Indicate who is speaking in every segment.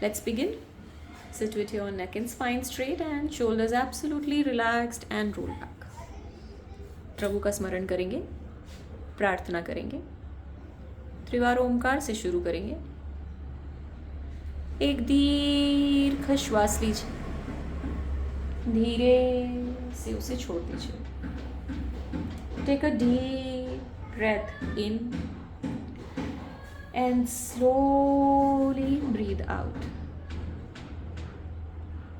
Speaker 1: Let's begin. Sit with your neck and spine straight and shoulders absolutely relaxed and roll back. प्रभु का स्मरण करेंगे, प्रार्थना करेंगे, त्रिवार ओमकार से शुरू करेंगे. एक दीर्घ श्वास लीजिए, धीरे से उसे छोड़ दीजिए. Take a deep breath in and slowly breathe out.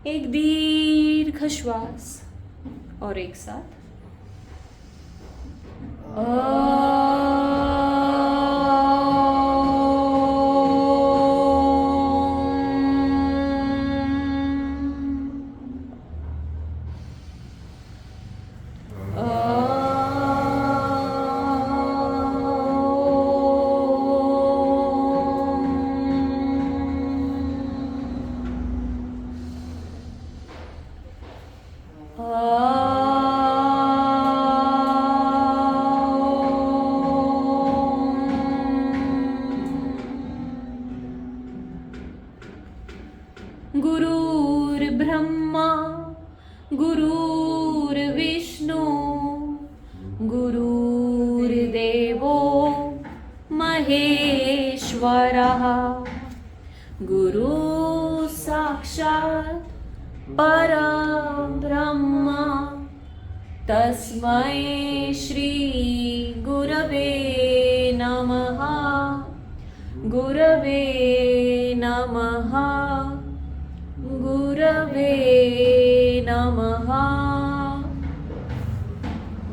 Speaker 1: एक दीर्घ श्वास और एक साथ. गुरुर्ब्रह्मा गुरुर्विष्णु गुरुर्देवो महेश्वरः गुरु साक्षात् परब्रह्म तस्मै श्री गुरवे नमः गुरवे नमः Gurave Namaha.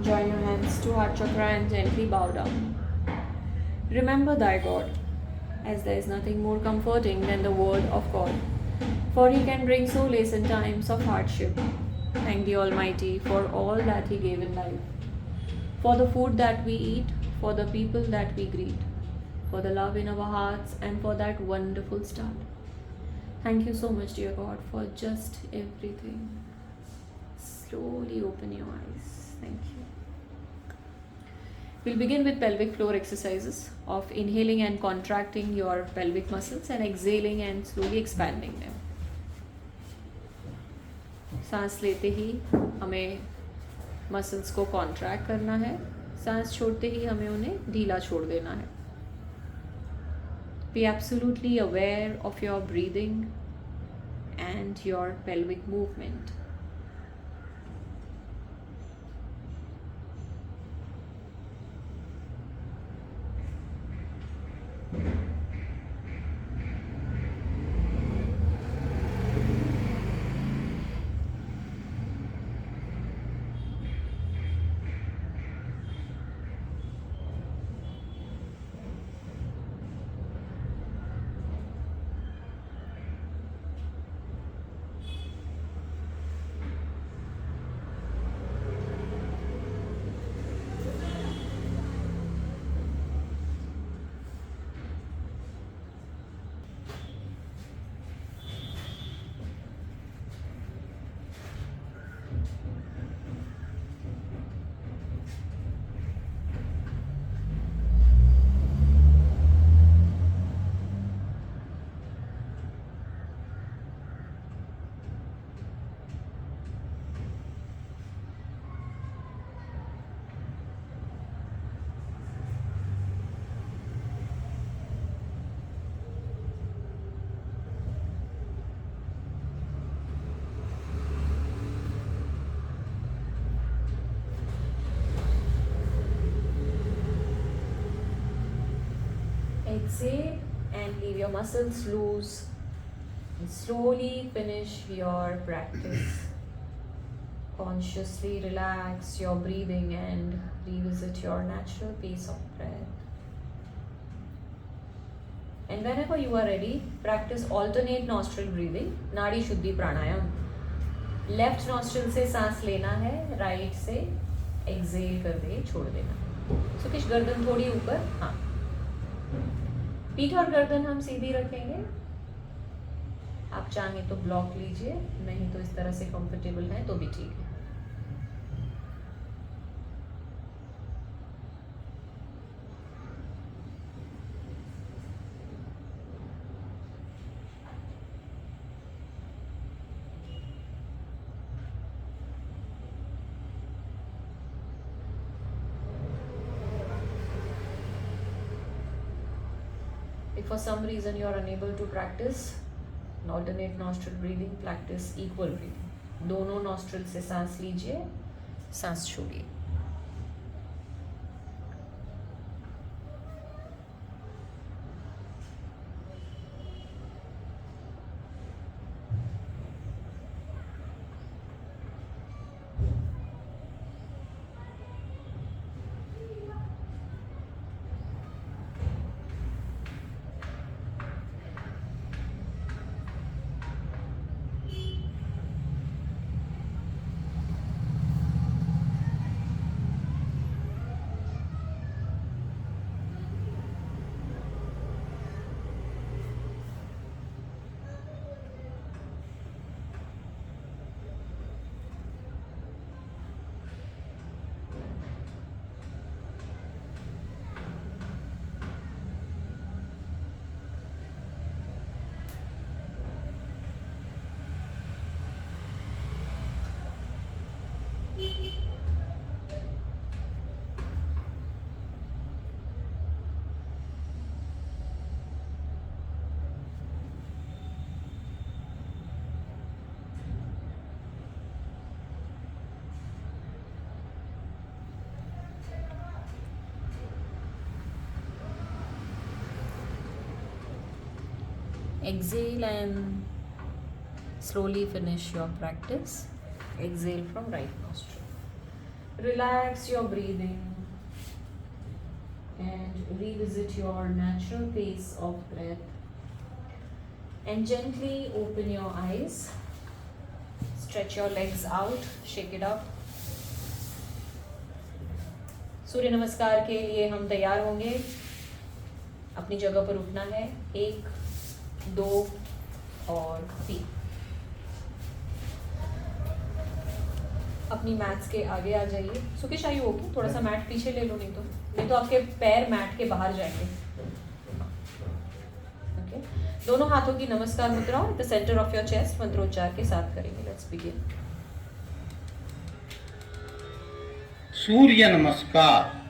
Speaker 1: Join your hands to heart chakra and gently bow down. Remember thy God, as there is nothing more comforting than the word of God, for he can bring solace in times of hardship. Thank the Almighty for all that he gave in life, for the food that we eat, for the people that we greet, for the love in our hearts, and for that wonderful start. Thank you so much, dear God, for just everything. Slowly open your eyes. Thank you. We'll begin with pelvic floor exercises of inhaling and contracting your pelvic muscles and exhaling and slowly expanding them. सांस लेते ही हमें muscles को contract करना है, सांस छोड़ते ही हमें उन्हें ढीला छोड़ देना है. Be absolutely aware of your breathing and your pelvic movement. Exhale and leave your muscles loose and slowly finish your practice. Consciously relax your breathing and revisit your natural pace of breath. And whenever you are ready, practice alternate nostril breathing, Nadi Shuddhi Pranayam. Left nostril से सांस लेना है, right से exhale कर दे, छोड़ देना. So किश गर्दन थोड़ी ऊपर, हाँ. पीठ और गर्दन हम सीधी रखेंगे. आप चाहें तो ब्लॉक लीजिए, नहीं तो इस तरह से कंफर्टेबल है तो भी ठीक है. if for some reason you are unable to practice alternate nostril breathing, practice equal breathing. दोनों nostril से सांस लीजिए, सांस छोड़िए. Exhale and slowly finish your practice. Exhale from right nostril. Relax your breathing and revisit your natural pace of breath. And gently open your eyes. Stretch your legs out. Shake it up. सूर्य नमस्कार के लिए हम तैयार होंगे. अपनी जगह पर उठना है. 1, 2 और 3. अपनी मैट्स के आगे आ जाइए. सुकेश आयु ओके, थोड़ा सा मैट पीछे ले लो, नहीं तो आपके पैर मैट के बाहर जाएंगे. ओके, दोनों हाथों की नमस्कार मुद्रा at the centre of your chest मंत्रोच्चार के साथ करेंगे. Let's begin.
Speaker 2: सूर्य नमस्कार.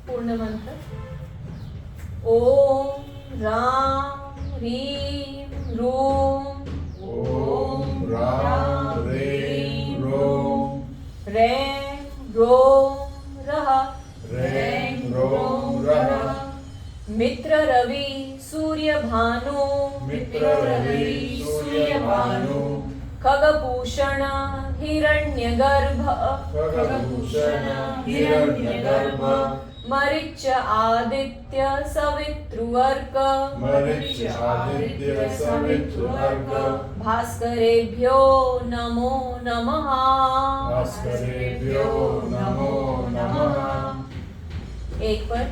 Speaker 1: पूर्ण मंत्र. ओम राम ह्रीं रूम
Speaker 2: ओम राम ह्रीं रूम
Speaker 1: रें रोम रः
Speaker 2: रें रोम रः
Speaker 1: मित्र रवि सूर्य भानु
Speaker 2: मित्र रवि सूर्य भानु
Speaker 1: खगभूषण हिरण्यगर्भ
Speaker 2: खगभूषण हिरण्यगर्भ
Speaker 1: मरीच आदित्य सवितृवर्क
Speaker 2: मरीच आदित्य सवितृवर्क
Speaker 1: भास्करेभ्यो नमो नमः.
Speaker 2: भास्करेभ्यो नमो नमः.
Speaker 1: एक पर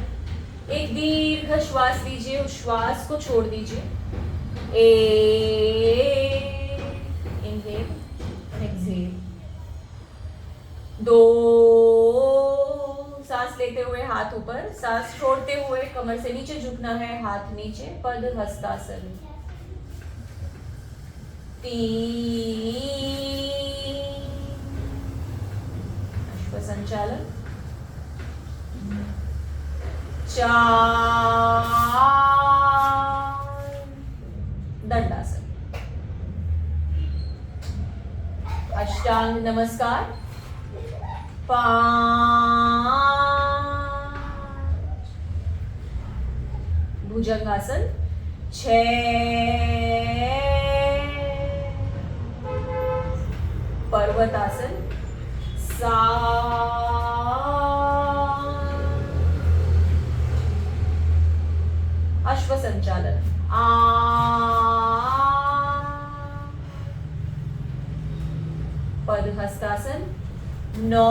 Speaker 1: एक दीर्घ श्वास लीजिए, उस श्वास को छोड़ दीजिए. Inhale exhale. 2 सांस लेते हुए हाथ ऊपर, सांस छोड़ते हुए कमर से नीचे झुकना है, हाथ नीचे, पद हस्तासन. 3 अश्व संचालन. 4 दंडासन. अष्टांग नमस्कार. 5 भुजंगासन. 6 पर्वतासन. 7 अश्व संचालन. 8 पद हस्तासन. 9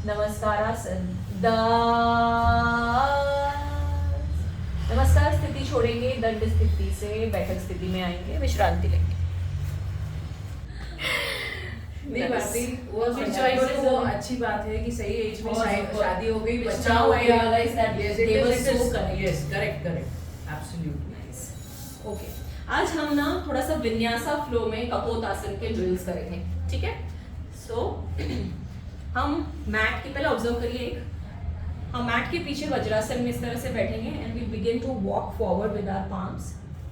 Speaker 1: नमस्कारासन. 10 नमस्कार स्थिति छोड़ेंगे, दंड स्थिति से बैठक स्थिति में आएंगे, विश्रांति लेंगे.
Speaker 3: नहीं बाती वो
Speaker 4: और
Speaker 3: चॉइसेस
Speaker 4: वो अच्छी बात है कि सही एज में शादी हो गई, It's
Speaker 3: बच्चा
Speaker 4: now
Speaker 3: हो
Speaker 4: I
Speaker 3: गया.
Speaker 4: realize that
Speaker 3: Yes,
Speaker 4: they
Speaker 3: it
Speaker 4: were
Speaker 3: is,
Speaker 4: so
Speaker 3: it is.
Speaker 4: correct.
Speaker 3: Yes, correct, absolutely.
Speaker 4: Okay, आज हम ना थोड़ा सा विन्यासा फ्लो में कपोतासन के ड्रिल्स करेंगे, ठीक है. सो हम मैट की पहले ऑब्जर्व करिए. हम मैट के पीछे वज्रासन में इस तरह से बैठेंगे and we begin to walk forward with our palms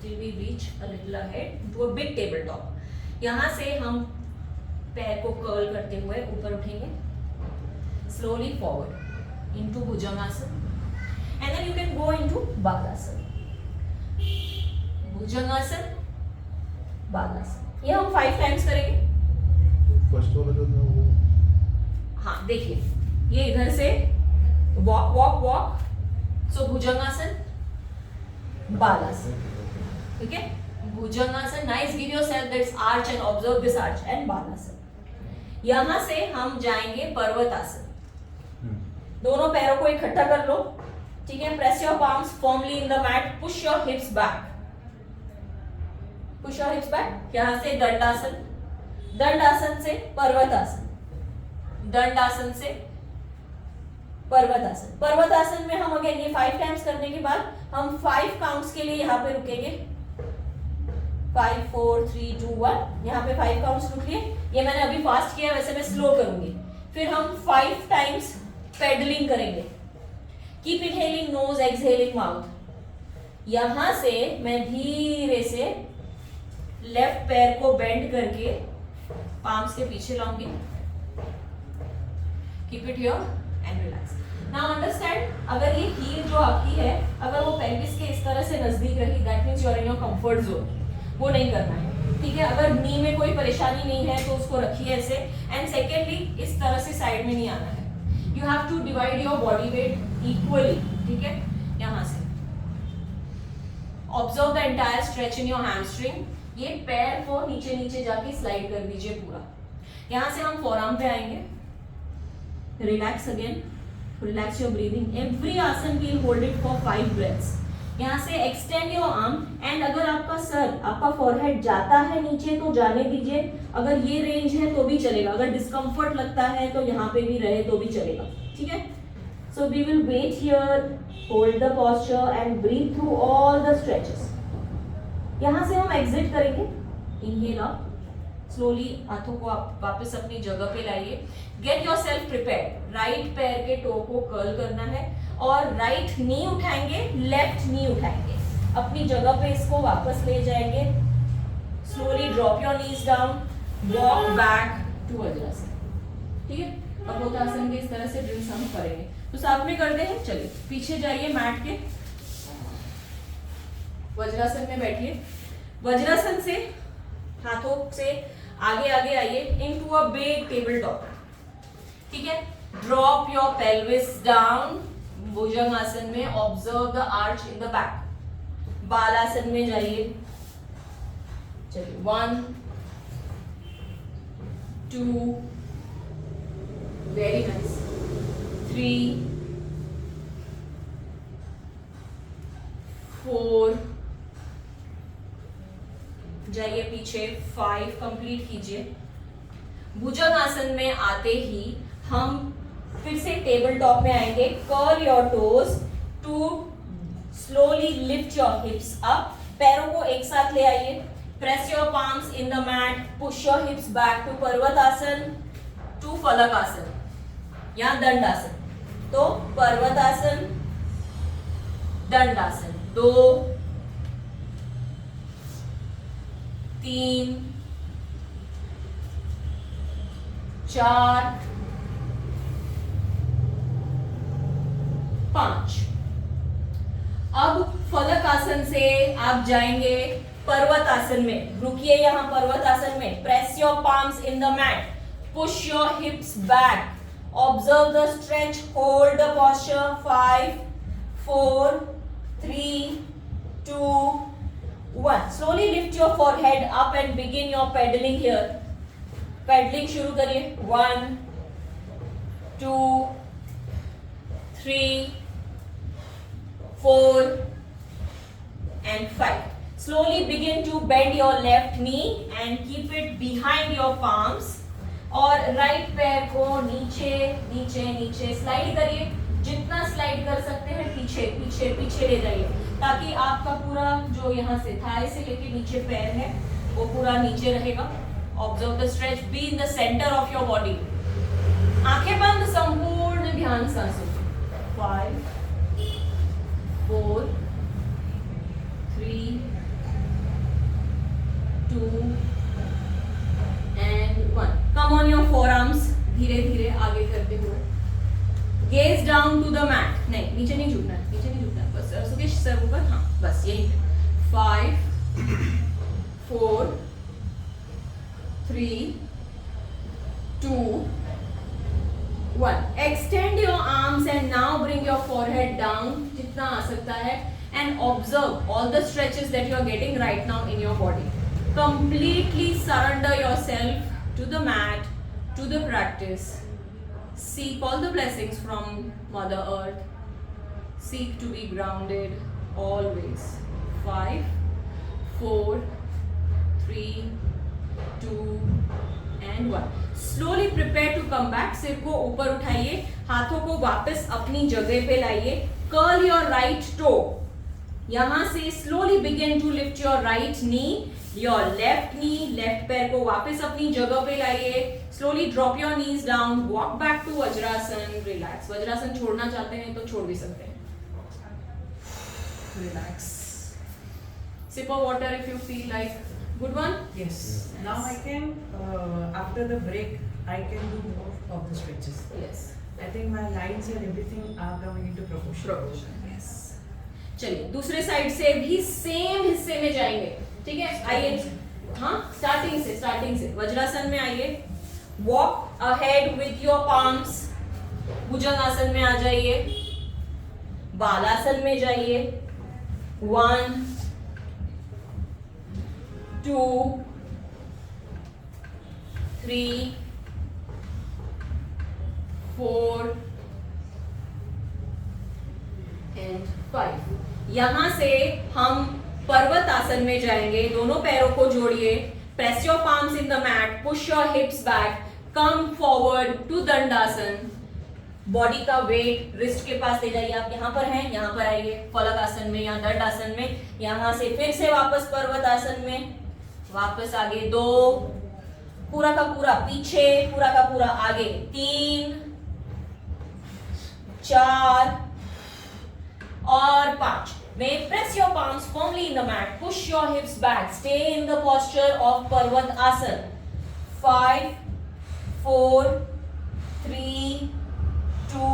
Speaker 4: till we reach a little ahead to a big table top. यहाँ से हम पैर को कर्ल करते हुए ऊपर उठेंगे, slowly forward into bhujangasana and then you can go into balasana. Bhujangasana, balasana, ये हम 5 टाइम्स करेंगे.
Speaker 2: फर्स्ट वाला जो था वो
Speaker 4: हाँ देखिए, ये इधर से walk walk walk, so bhujangasana, balasana, ठीक है. Bhujangasana, nice, give yourself this arch and observe this arch and balasana. यहां से हम जाएंगे पर्वतासन. दोनों पैरों को इकट्ठा कर लो, ठीक है. Press your palms firmly in the mat, push your hips back, push your hips back. यहां से दंडासन, दंडासन से पर्वतासन, दंडासन से पर्वतासन. पर्वतासन में हम अगेन ये 5 टाइम्स करने के बाद हम 5 काउंट्स के लिए यहाँ पे रुकेंगे. 5 4 3 2 1. यहाँ पे 5 काउंट्स रुक लिए. ये मैंने अभी फास्ट किया, वैसे मैं स्लो करूंगी. फिर हम 5 टाइम्स पेडलिंग करेंगे. Keep inhaling nose, exhaling mouth. यहां से मैं धीरे से लेफ्ट पैर को बेंड करके पाम्स के पीछे लाऊंगी. Keep it here and relax. Now understand, अगर ये हील जो आपकी है अगर वो पेल्विस के इस तरह से नजदीक रही, that means you are in your comfort zone, वो नहीं करना है, ठीक है। अगर नी में कोई परेशानी नहीं है तो उसको रखिए ऐसे। एंड सेकेंडली, इस तरह से साइड में नहीं आना है, you have to divide your body weight equally, ठीक है। यहाँ से observe the entire stretch in your hamstring, ये पैर को नीचे नीचे जाके स्लाइड कर दीजिए पूरा। यहाँ से हम फोरआर्म पे आएंगे, relax again, relax your breathing, every asana will hold it for 5 breaths. यहाँ से एक्सटेंड योर आर्म, एंड अगर आपका सर, आपका फोरहेड जाता है नीचे तो जाने दीजिए, अगर ये रेंज है तो भी चलेगा, अगर डिस्कम्फर्ट लगता है तो यहाँ पे भी रहे तो भी चलेगा, ठीक है। So we will wait here, hold the posture and breathe through all the stretches. यहाँ से हम एग्जिट करेंगे, इनहेल अप, स्लोली हाथों को आप वापस अपनी जगह पे लाइए। Get your self prepare, right पैर के टो को कर्ल करना है और राइट नी उठाएंगे, लेफ्ट नी उठाएंगे, अपनी जगह पे इसको वापस ले जाएंगे। Slowly drop your knees down, walk back to vajrasana, ठीक है। कपोतासन के इस तरह से ड्रिल्स हम करेंगे, तो साथ में करते हैं। चलिए पीछे जाइए मैट के, वज्रासन में बैठिए। वज्रासन से हाथों से आगे आगे आइए into a big table top, ठीक है। Drop your pelvis down, bhujangasana में observe the arch in the back. Balasana में जाइए, चलिए 1 2, वेरी नाइस, 3 4, जाइए पीछे, 5 कंप्लीट कीजिए। भुजंगासन में आते ही हम फिर से टेबल टॉप में आएंगे। Curl your toes to slowly lift your hips up, पैरों को एक साथ ले आइए। Press your palms in the mat, push your hips back to parvatasana, to phalakasana या दंडासन। तो पर्वतासन, दंडासन, 2 3 4 5। अब फलक आसन से आप जाएंगे पर्वतासन में, रुकिए यहाँ पर्वतासन में। Press your palms in the mat, push your hips back, observe the stretch, hold the posture. 5 4 3 2 1। Slowly lift your forehead up and begin your pedalling here. Pedalling शुरू करिए। 1 2 3 4 and 5. Slowly begin to bend your left knee and keep it behind your palms. और right पैर को नीचे नीचे नीचे slide करिए, जितना स्लाइड कर सकते हैं पीछे पीछे पीछे ले जाइए, ताकि आपका पूरा जो यहाँ से थाई से लेके नीचे पैर है वो पूरा नीचे रहेगा। Observe the stretch, be in the centre of your body. आंखें बंद, संपूर्ण ध्यान सांसों। 5 4 3 2 and 1. Come on your forearms, धीरे धीरे आगे करते हुए। Gaze down to the mat. नहीं, नीचे नहीं झुकना है, नीचे नहीं झुकना है, बस सुकेश सर ऊपर, हाँ बस यही। 5 4 3 2 1. Extend your arms and now bring your forehead down जितना आ सकता है, and observe all the stretches that you are getting right now in your body. Completely surrender yourself to the mat, to the practice. Seek all the blessings from Mother Earth. Seek to be grounded always. 5 4 3 2 and 1. Slowly prepare to come back. सिर को ऊपर उठाइए, हाथों को वापस अपनी जगह पे लाइए। Curl your right toe. यहाँ से slowly begin to lift your right knee, your left knee, left पैर को वापस अपनी जगह पे लाइए। Slowly drop your knees down, walk back to vajrasana, relax. Vajrasana छोड़ना चाहते हैं तो छोड़ भी सकते हैं। Relax. Sip of water if you feel like. Good one?
Speaker 3: Yes. Now I can, after the break, I can do more of the stretches.
Speaker 4: Yes.
Speaker 3: I think my lines and everything are coming into proportion.
Speaker 4: Yes. चलिए दूसरे side से भी same हिस्से में जाएंगे, ठीक है? आइए, हाँ, स्टार्टिंग से वज्रासन में आइए. Walk ahead with your palms. Bhujangasana में आ जाइए. बालासन में जाइए. 1 2 3 4 and 5. यहां से हम पर्वत आसन में जाएंगे. दोनों पैरों को जोड़िए. Press your palms in the mat. Push your hips back. Come forward to Dandasana. Body का वेट रिस्ट के पास ले जाइए. आप यहाँ पर हैं, यहाँ पर आइए. फलक आसन में या दंडासन में. यहाँ से फिर से वापस पर्वत आसन में. वापस आगे 2, पूरा का पूरा पीछे, पूरा का पूरा आगे. 3 4 और 5. May press your palms firmly in the mat. Push your hips back. Stay in the posture of Parvat Asana. 5 4 3 2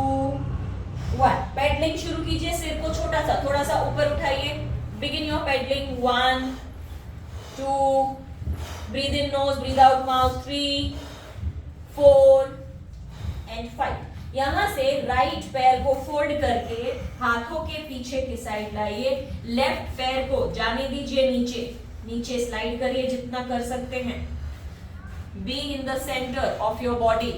Speaker 4: 1. Pedalling शुरू कीजिए. सिर को छोटा सा थोड़ा सा ऊपर उठाइए. Begin your pedaling. 1 2. Breathe in nose, breathe out mouth. 3 4 and 5. यहां से राइट पैर को फोल्ड करके हाथों के पीछे की साइड लाइए. लेफ्ट पैर को जाने दीजिए नीचे स्लाइड करिए जितना कर सकते हैं. Be in the centre of your body.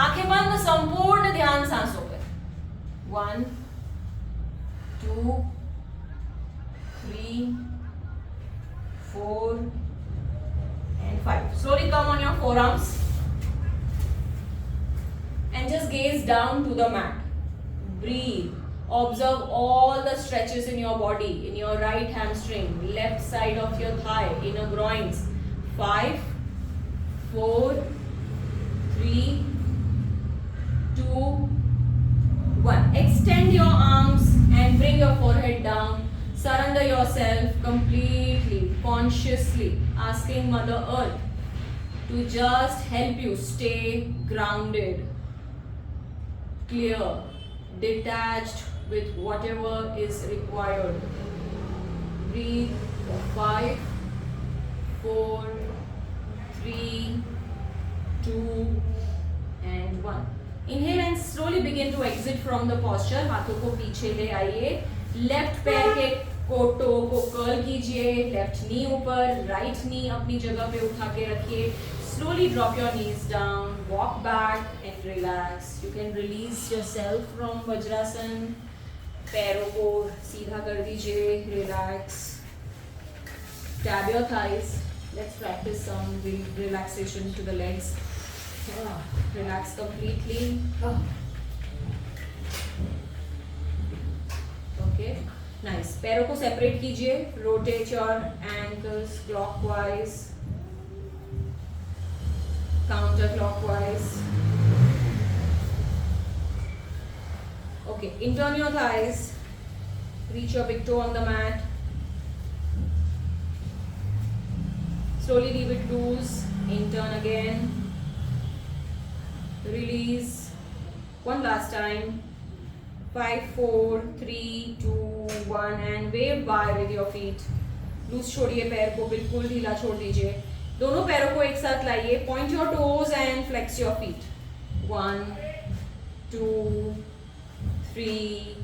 Speaker 4: आंखें बंद. संपूर्ण ध्यान सांसों पर. 1 2 3 4 and 5. Slowly come on your forearms. And just gaze down to the mat. Breathe. Observe all the stretches in your body, in your right hamstring, left side of your thigh, inner groins. 5 4 3 2 1. Extend your arms and bring your forehead down. Surrender yourself completely, consciously, asking Mother Earth to just help you stay grounded, clear, detached with whatever is required. Breathe. 5 4 3 2 and 1. Inhale and slowly begin to exit from the posture. हाथों को पीछे ले आइए. Left पैर के to को curl कीजिए. Left नी ऊपर, राइट नी अपनी जगह पे उठा के रखिए. Slowly drop your knees down, walk back and relax. You can release yourself from Vajrasan. पैरों को सीधा कर दीजिए. Relax. Tap your thighs. Let's practice some relaxation to the legs. Relax completely. Okay. Nice. पैरों को separate कीजिए. Rotate your ankles clockwise. Counterclockwise. Okay, intern your thighs. Reach your big toe on the mat. Slowly leave it loose. Intern again. Release. One last time. 5 4 3 2 1 and wave by with your feet. Loose छोड़िए. पैर को बिल्कुल ढीला छोड़ दीजिए. दोनों पैरों को एक साथ लाइए. Point your toes and flex your feet. 1 2 3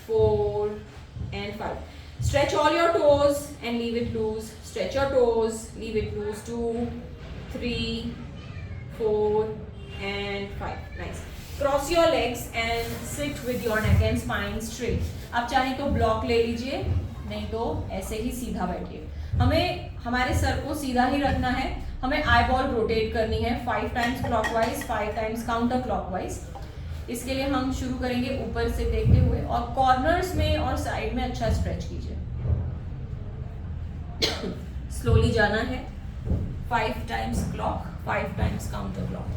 Speaker 4: 4 and 5. Stretch all your toes and leave it loose. Stretch your toes, leave it loose. 2 3 4 and 5. Nice. Cross your legs and sit with your neck and spine straight. आप चाहें तो block ले लीजिए, नहीं तो ऐसे ही सीधा बैठिए. हमें हमारे सर को सीधा ही रखना है. हमें आई बॉल रोटेट करनी है 5 times clockwise, 5 times counter clockwise. इसके लिए हम शुरू करेंगे ऊपर से देखते हुए और कॉर्नर्स में और साइड में अच्छा स्ट्रेच कीजिए. स्लोली जाना है. 5 times clock, 5 times counter clock.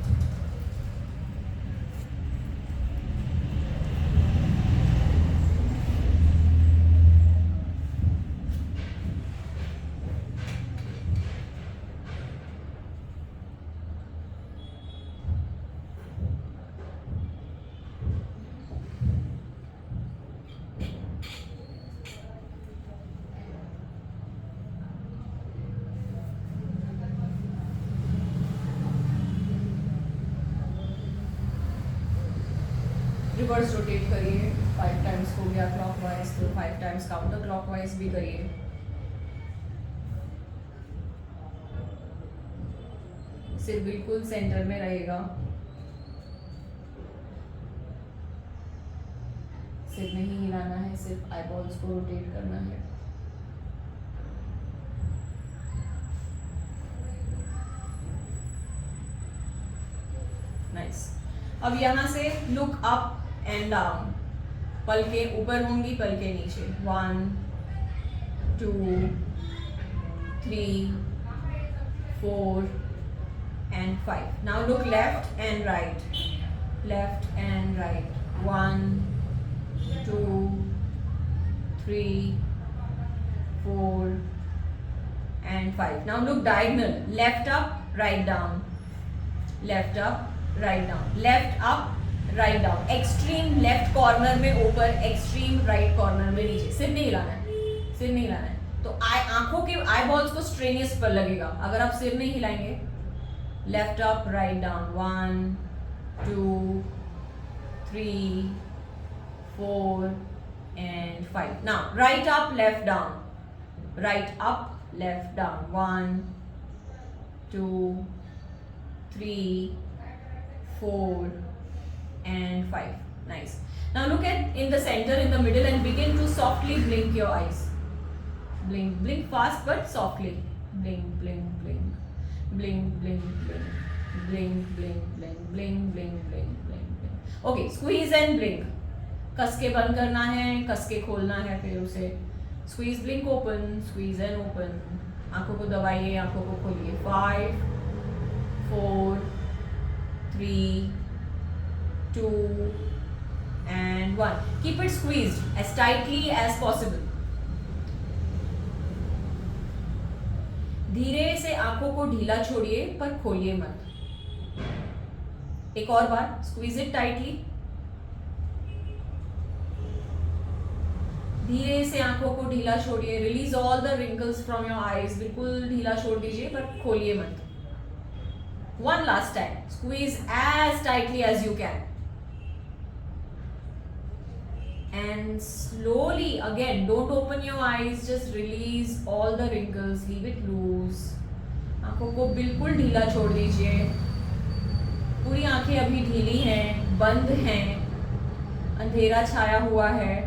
Speaker 4: Reverse rotate करिए 5 टाइम्स हो गया क्लॉकवाइज तो 5 टाइम्स काउंटर क्लॉकवाइज भी करिए सिर बिल्कुल सेंटर में रहेगा सिर नहीं हिलाना है सिर्फ आईबॉल्स को रोटेट करना है नाइस अब यहाँ से लुक अप एंड डाउन पलकें ऊपर होंगी पलकें नीचे 1 2 3 4 and 5 now look left and right 1 2 3 4 and 5 now look diagonal left up right down left up right down left up right down extreme left corner में ऊपर extreme right corner में नीचे सिर नहीं हिलाना है तो आंखों के आई बॉल्स को स्ट्रेनियस पर लगेगा अगर आप सिर नहीं हिलाएंगे left up right down 1 2 3 4 and 5 now right up left down 1 2 3 4 and 5 nice now look at in the center in the middle and begin to softly blink your eyes blink fast but softly blink okay squeeze and blink कस के बंद करना है कस के खोलना है फिर उसे squeeze blink open squeeze and open आंखों को दबाइए आंखों को खोलिए 5 4 3 2 and 1 keep it squeezed as tightly as possible धीरे से आंखों को ढीला छोड़िए पर खोलिए मत एक और बार स्क्वीज इट टाइटली धीरे से आंखों को ढीला छोड़िए release all the wrinkles from your eyes बिल्कुल ढीला छोड़ दीजिए पर खोलिए मत one last time squeeze as tightly as you can and slowly again don't open your eyes just release all the wrinkles leave it loose आंखों को बिल्कुल ढीला छोड़ दीजिए पूरी आंखें अभी ढीली हैं बंद हैं अंधेरा छाया हुआ है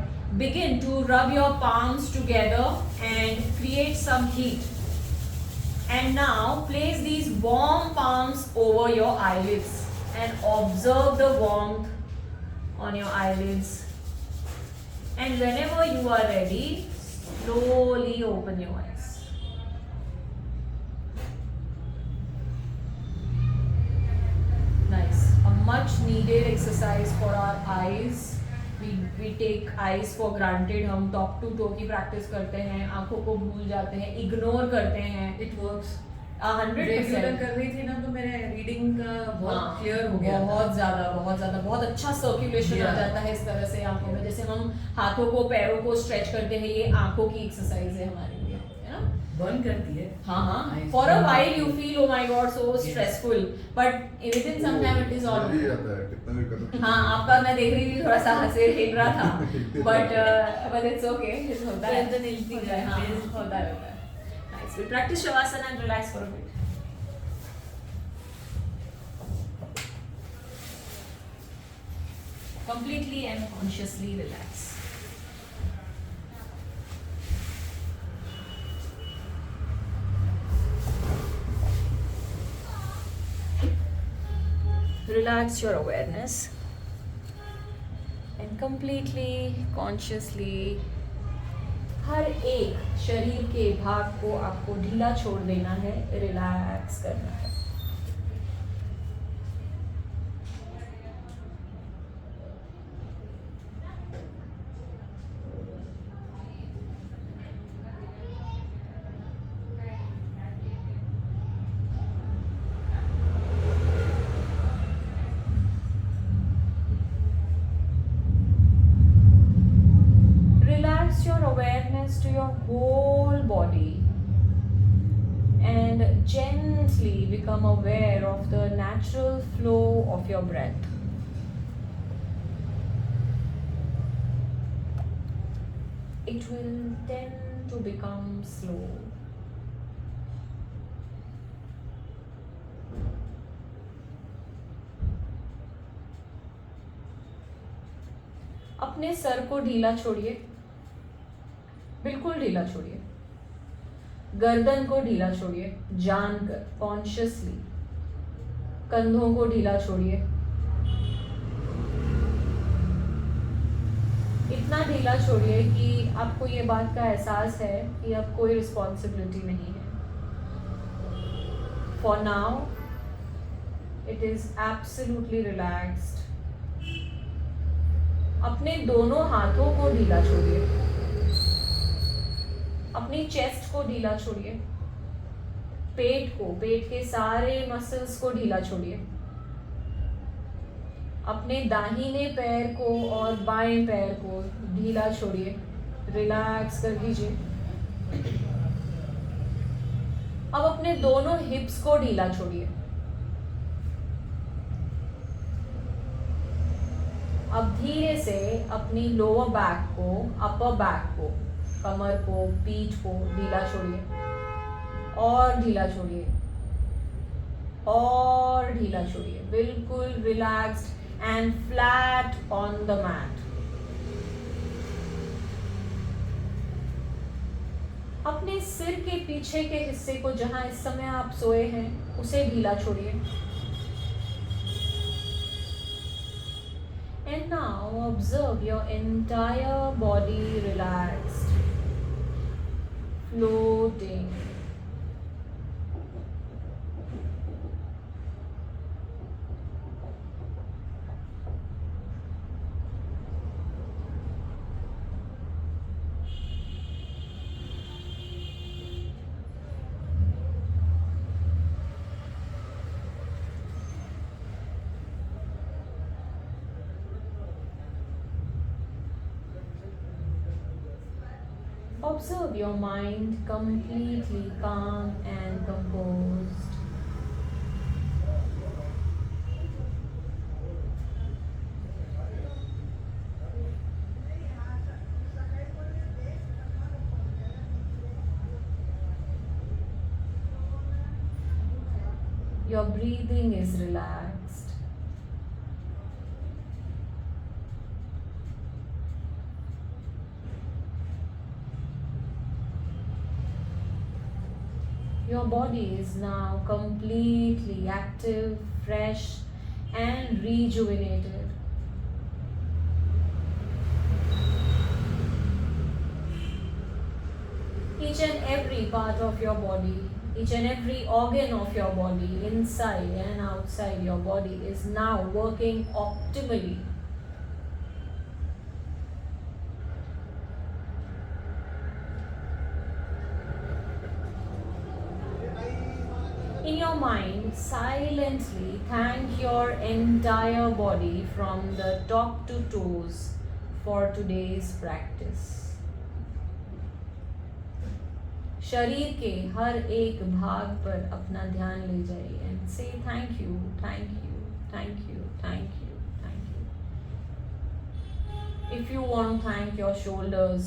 Speaker 4: begin to rub your palms together and create some heat and now place these warm palms over your eyelids and observe the warmth on your eyelids and whenever you are ready slowly open your eyes nice a much needed exercise for our eyes we take eyes for granted हम top to toe की practice करते हैं आंखों को भूल जाते हैं ignore करते हैं
Speaker 3: It works.
Speaker 4: 100%
Speaker 3: कर रही थी ना तो मेरे रीडिंग का बहुत क्लियर हो गया
Speaker 4: बहुत ज्यादा बहुत अच्छा सर्कुलेशन आ जाता है इस तरह से आंखों में जैसे हम हाथों को पैरों को स्ट्रेच करते हैं ये आंखों की एक्सरसाइज है हमारे लिए है ना
Speaker 3: बर्न करती है
Speaker 4: हाँ for a while you feel oh my God so stressful but with in some time it is all
Speaker 2: चल ही जाता है कितना भी करो
Speaker 4: हाँ आपका मैं देख रही थी थोड़ा सा हंसे हिल रहा था बट इट्स ओके होता है हाँ होता है nice we practice shavasana and relax for a bit completely and consciously relax relax your awareness and completely consciously हर एक शरीर के भाग को आपको ढीला छोड़ देना है रिलैक्स करना है to your whole body and gently become aware of the natural flow of your breath.
Speaker 1: it will tend to become slow. अपने सर को ढीला छोड़िए, बिल्कुल ढीला छोड़िए। गर्दन को ढीला छोड़िए, जानकर, कॉन्शियसली। कंधों को ढीला छोड़िए, इतना ढीला छोड़िए कि आपको ये बात का एहसास है कि अब कोई रिस्पॉन्सिबिलिटी नहीं है। For now it is absolutely relaxed. अपने दोनों हाथों को ढीला छोड़िए, अपनी चेस्ट को ढीला छोड़िए, पेट के सारे मसल्स को ढीला छोड़िए। अपने दाहिने पैर को और बाएं पैर को ढीला छोड़िए, रिलैक्स कर दीजिए। अब अपने दोनों हिप्स को ढीला छोड़िए। अब धीरे से अपनी लोअर बैक को, अपर बैक को, कमर को, पीठ को ढीला छोड़िए और ढीला छोड़िए और ढीला छोड़िए। बिल्कुल relaxed and flat on the mat. अपने सिर के पीछे के हिस्से को, जहां इस समय आप सोए हैं, उसे ढीला छोड़िए। And now observe your entire body relaxed, floating. Observe your mind completely calm and composed. Your breathing is relaxed. Your body is now completely active, fresh, and rejuvenated. Each and every part of your body, each and every organ of your body, inside and outside your body, is now working optimally. In your mind, silently thank your entire body from the top to toes for today's practice. शरीर के हर एक भाग पर अपना ध्यान ले जाइए and say thank you, thank you, thank you, thank you, thank you. If you want to thank your shoulders,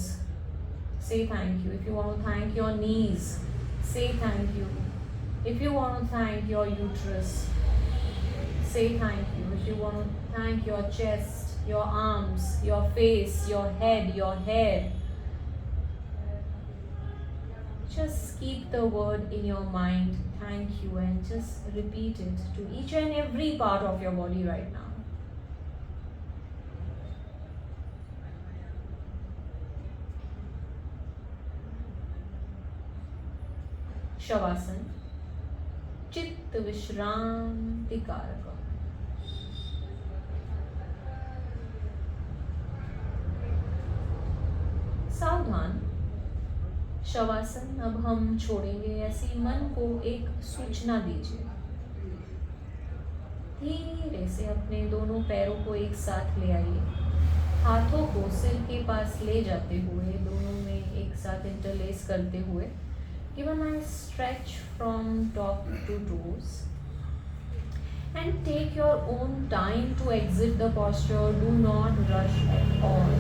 Speaker 1: say thank you. If you want to thank your knees, say thank you. If you want to thank your uterus, say thank you. If you want to thank your chest, your arms, your face, your head, your hair, just keep the word in your mind, thank you, and just repeat it to each and every part of your body right now. Shavasana, चित्त विश्रांति कारक। सावधान, शवासन अब हम छोड़ेंगे। ऐसी मन को एक सूचना दीजिए। धीरे से अपने दोनों पैरों को एक साथ ले आइए। हाथों को सिर के पास ले जाते हुए, दोनों में एक साथ इंटरलेस करते हुए, give a nice stretch from top to toes and take your own time to exit the posture. Do not rush at all.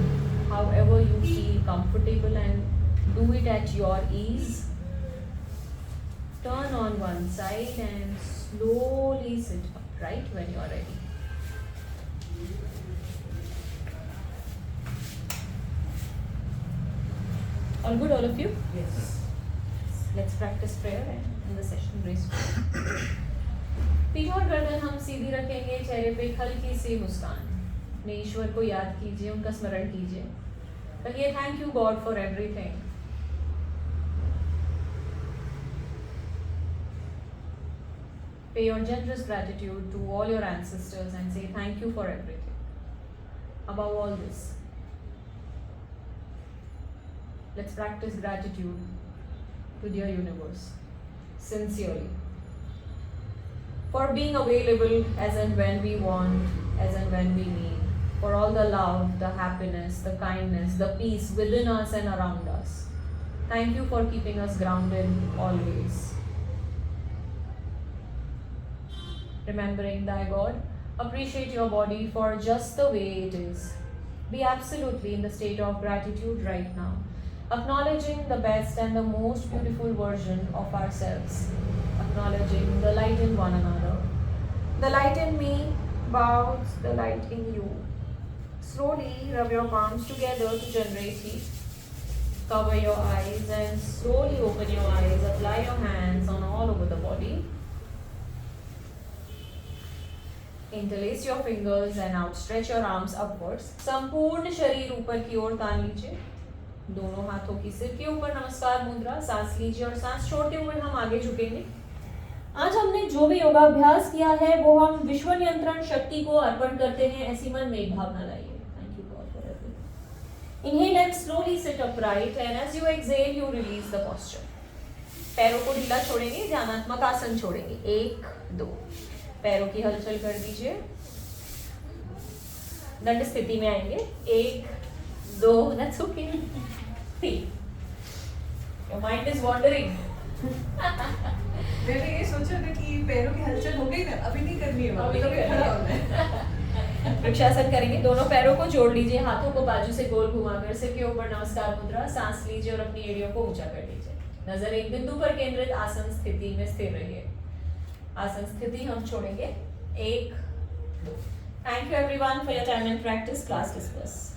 Speaker 1: however you feel comfortable and do it at your ease. Turn on one side and slowly sit upright when you are ready. All good, all of you?
Speaker 3: Yes.
Speaker 1: Let's practice prayer and end the session gracefully. पीठ और गर्दन हम सीधी रखेंगे, चेहरे पे एक हल्की सी मुस्कान. अपने ईश्वर को याद कीजिए, उनका स्मरण कीजिए. कहिए thank you God for everything. Pay your generous gratitude to all your ancestors and say thank you for everything. Above all this, let's practice gratitude to dear universe sincerely for being available as and when we want, as and when we need, for all the love, the happiness, the kindness, the peace within us and around us. Thank you for keeping us grounded always. Remembering thy God, appreciate your body for just the way it is. Be absolutely in the state of gratitude right now, acknowledging the best and the most beautiful version of ourselves, acknowledging the light in one another. The light in me bows the light in you. Slowly rub your palms together to generate heat. Cover your eyes and slowly open your eyes. Apply your hands on all over the body. Interlace your fingers and outstretch your arms upwards. संपूर्ण शरीर ऊपर की ओर तान लीजिए. दोनों हाथों की सिर के ऊपर नमस्कार मुद्रा. सांस लीजिए और सांस छोड़ते हुए हम आगे झुकेंगे. आज हमने जो भी योगाभ्यास किया है वो हम विश्व नियंत्रण शक्ति को अर्पण करते हैं. ऐसी मन में एक भावना लाइए. Thank you God for everything. Inhale and slowly sit upright and as you exhale you release the posture. पैरों को ढीला छोड़ेंगे, ध्यानात्मक आसन छोड़ेंगे. 1 2 पैरों की हलचल कर दीजिए. दंड स्थिति में आएंगे. 1 2 that's okay. 3. Your mind is wandering.
Speaker 3: मैंने ये सोचा था कि पैरों की हलचल हो गई ना, अभी नहीं करनी है,
Speaker 1: अभी नहीं
Speaker 3: खड़ा
Speaker 1: करनी
Speaker 3: होना है.
Speaker 1: वृक्षासन करेंगे. दोनों पैरों को जोड़ लीजिए, हाथों को बाजू से गोल घुमाकर सिर के ऊपर नमस्कार मुद्रा. सांस लीजिए और अपनी एड़ियों को ऊंचा कर लीजिए. नजर एक बिंदु पर केंद्रित आसन स्थिति में स्थिर रहिए. आसन स्थिति हम छोड़ेंगे. 1 2. Thank you everyone for your time and practice. Class dismissed.